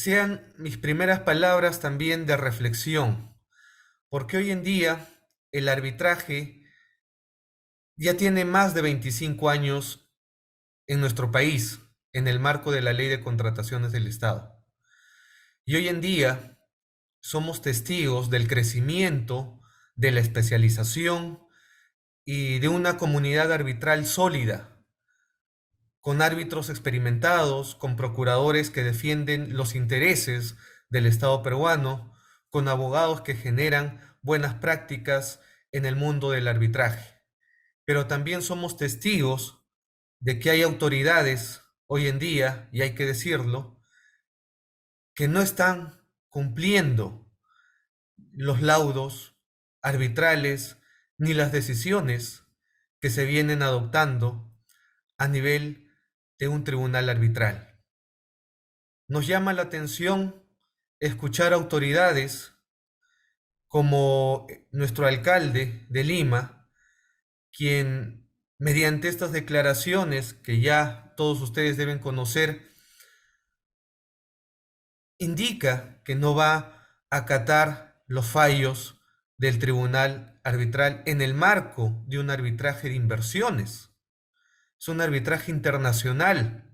sean mis primeras palabras también de reflexión, porque hoy en día el arbitraje ya tiene más de 25 años en nuestro país, en el marco de la Ley de Contrataciones del Estado. Y hoy en día somos testigos del crecimiento, de la especialización y de una comunidad arbitral sólida, con árbitros experimentados, con procuradores que defienden los intereses del Estado peruano, con abogados que generan buenas prácticas en el mundo del arbitraje. Pero también somos testigos de que hay autoridades hoy en día, y hay que decirlo, que no están cumpliendo los laudos arbitrales ni las decisiones que se vienen adoptando a nivel de un tribunal arbitral. Nos llama la atención escuchar autoridades como nuestro alcalde de Lima, quien mediante estas declaraciones que ya todos ustedes deben conocer, indica que no va a acatar los fallos del tribunal arbitral en el marco de un arbitraje de inversiones. Es un arbitraje internacional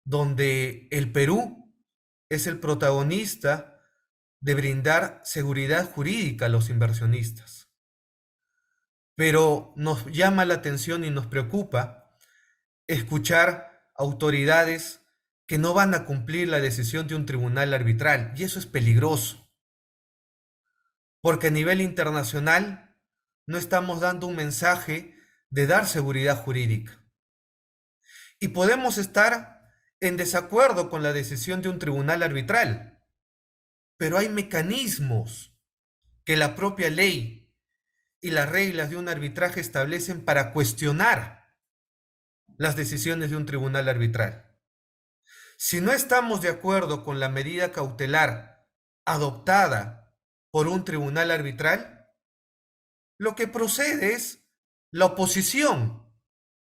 donde el Perú es el protagonista de brindar seguridad jurídica a los inversionistas. Pero nos llama la atención y nos preocupa escuchar autoridades que no van a cumplir la decisión de un tribunal arbitral, y eso es peligroso, porque a nivel internacional no estamos dando un mensaje de dar seguridad jurídica. Y podemos estar en desacuerdo con la decisión de un tribunal arbitral, pero hay mecanismos que la propia ley y las reglas de un arbitraje establecen para cuestionar las decisiones de un tribunal arbitral. Si no estamos de acuerdo con la medida cautelar adoptada por un tribunal arbitral, lo que procede es la oposición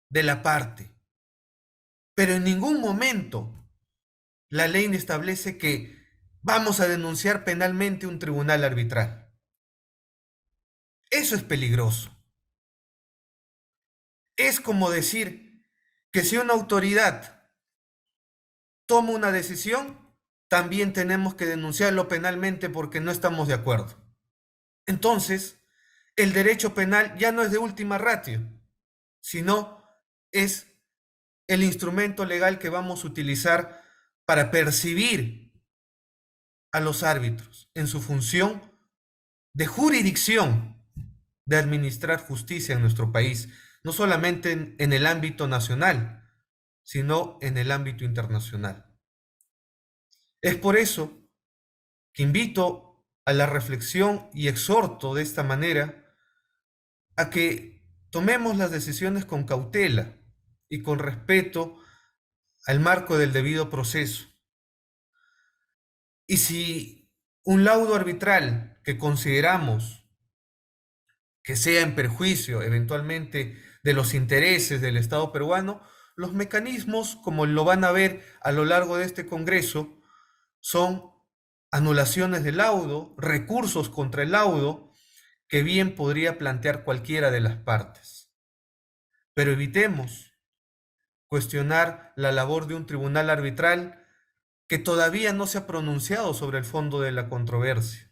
de la parte. Pero en ningún momento la ley establece que vamos a denunciar penalmente un tribunal arbitral. Eso es peligroso. Es como decir que si una autoridad toma una decisión, también tenemos que denunciarlo penalmente porque no estamos de acuerdo. Entonces, el derecho penal ya no es de última ratio, sino es el instrumento legal que vamos a utilizar para percibir a los árbitros en su función de jurisdicción, de administrar justicia en nuestro país, no solamente en el ámbito nacional, sino en el ámbito internacional. Es por eso que invito a la reflexión y exhorto de esta manera a que tomemos las decisiones con cautela y con respeto al marco del debido proceso. Y si un laudo arbitral que consideramos que sea en perjuicio eventualmente de los intereses del Estado peruano, los mecanismos, como lo van a ver a lo largo de este Congreso, son anulaciones del laudo, recursos contra el laudo, que bien podría plantear cualquiera de las partes. Pero evitemos cuestionar la labor de un tribunal arbitral que todavía no se ha pronunciado sobre el fondo de la controversia.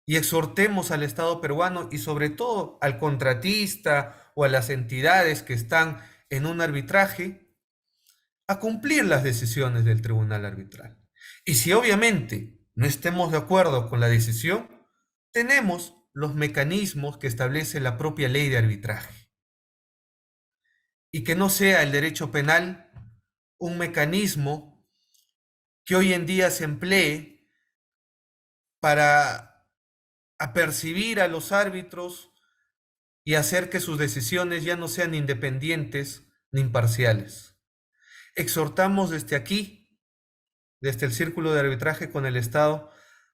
Y exhortemos al Estado peruano y sobre todo al contratista o a las entidades que están en un arbitraje a cumplir las decisiones del tribunal arbitral. Y si obviamente no estemos de acuerdo con la decisión, tenemos los mecanismos que establece la propia ley de arbitraje. Y que no sea el derecho penal un mecanismo que hoy en día se emplee para apercibir a los árbitros y hacer que sus decisiones ya no sean independientes ni imparciales. Exhortamos desde aquí, desde el Círculo de Arbitraje con el Estado,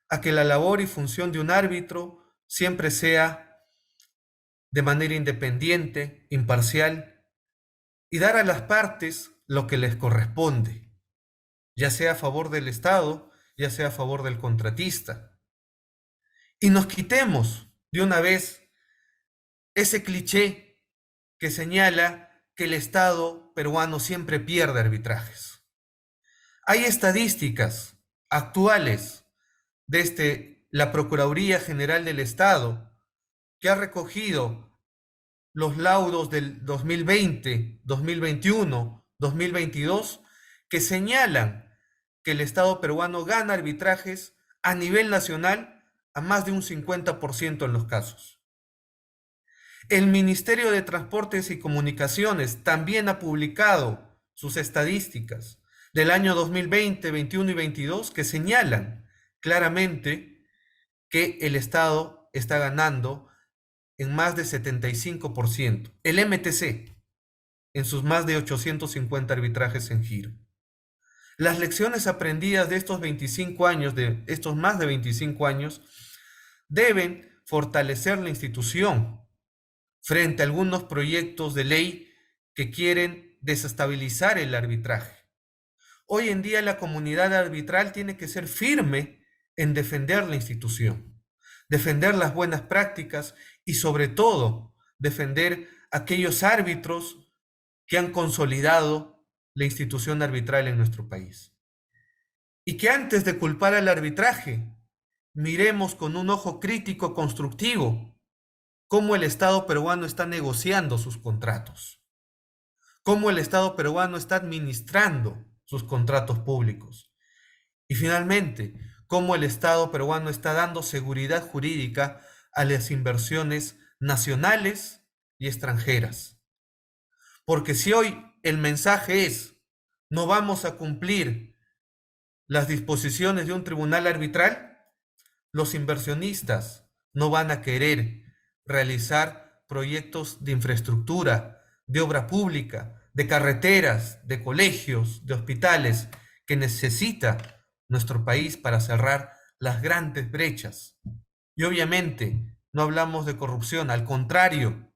a que la labor y función de un árbitro siempre sea de manera independiente, imparcial, y dar a las partes lo que les corresponde. ya sea a favor del Estado, ya sea a favor del contratista. Y nos quitemos de una vez ese cliché que señala que el Estado peruano siempre pierde arbitrajes. Hay estadísticas actuales desde la Procuraduría General del Estado que ha recogido los laudos del 2020, 2021, 2022, que señalan que el Estado peruano gana arbitrajes a nivel nacional a más de un 50% en los casos. El Ministerio de Transportes y Comunicaciones también ha publicado sus estadísticas del año 2020, 21 y 22 que señalan claramente que el Estado está ganando en más de 75%. El MTC en sus más de 850 arbitrajes en giro. Las lecciones aprendidas de estos 25 años, de estos más de 25 años, deben fortalecer la institución frente a algunos proyectos de ley que quieren desestabilizar el arbitraje. Hoy en día la comunidad arbitral tiene que ser firme en defender la institución, defender las buenas prácticas y sobre todo defender aquellos árbitros que han consolidado la institución arbitral en nuestro país. Y que antes de culpar al arbitraje, miremos con un ojo crítico constructivo cómo el Estado peruano está negociando sus contratos, cómo el Estado peruano está administrando sus contratos públicos y finalmente cómo el Estado peruano está dando seguridad jurídica a las inversiones nacionales y extranjeras. Porque si hoy el mensaje es no vamos a cumplir las disposiciones de un tribunal arbitral, los inversionistas no van a querer realizar proyectos de infraestructura, de obra pública, de carreteras, de colegios, de hospitales que necesita nuestro país para cerrar las grandes brechas. Y obviamente no hablamos de corrupción, al contrario,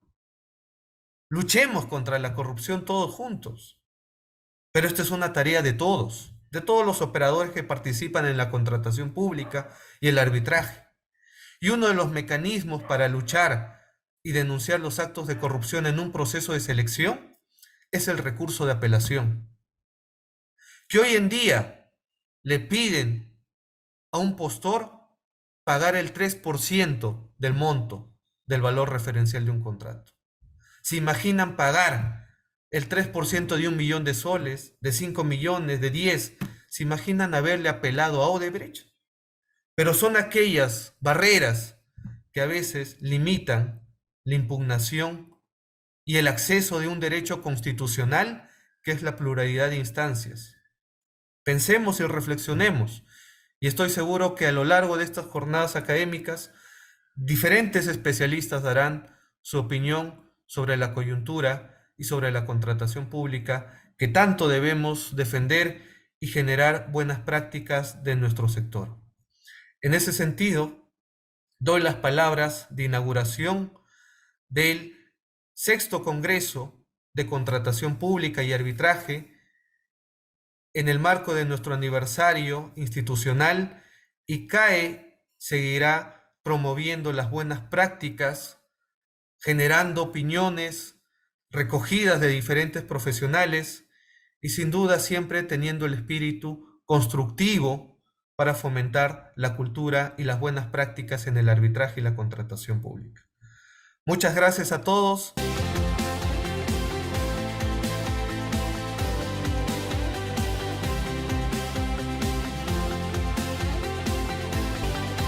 luchemos contra la corrupción todos juntos. Pero esta es una tarea de todos los operadores que participan en la contratación pública y el arbitraje. Y uno de los mecanismos para luchar y denunciar los actos de corrupción en un proceso de selección es el recurso de apelación, que hoy en día le piden a un postor pagar el 3% del monto del valor referencial de un contrato. ¿Se imaginan pagar el 3% de 1 millón de soles, de 5 millones, de 10? ¿Se imaginan haberle apelado a Odebrecht? Pero son aquellas barreras que a veces limitan la impugnación y el acceso de un derecho constitucional que es la pluralidad de instancias. Pensemos y reflexionemos, y estoy seguro que a lo largo de estas jornadas académicas, diferentes especialistas darán su opinión sobre la coyuntura y sobre la contratación pública que tanto debemos defender y generar buenas prácticas de nuestro sector. En ese sentido, doy las palabras de inauguración del sexto Congreso de Contratación Pública y Arbitraje en el marco de nuestro aniversario institucional, y CAE seguirá promoviendo las buenas prácticas, generando opiniones recogidas de diferentes profesionales y sin duda siempre teniendo el espíritu constructivo para fomentar la cultura y las buenas prácticas en el arbitraje y la contratación pública. Muchas gracias a todos.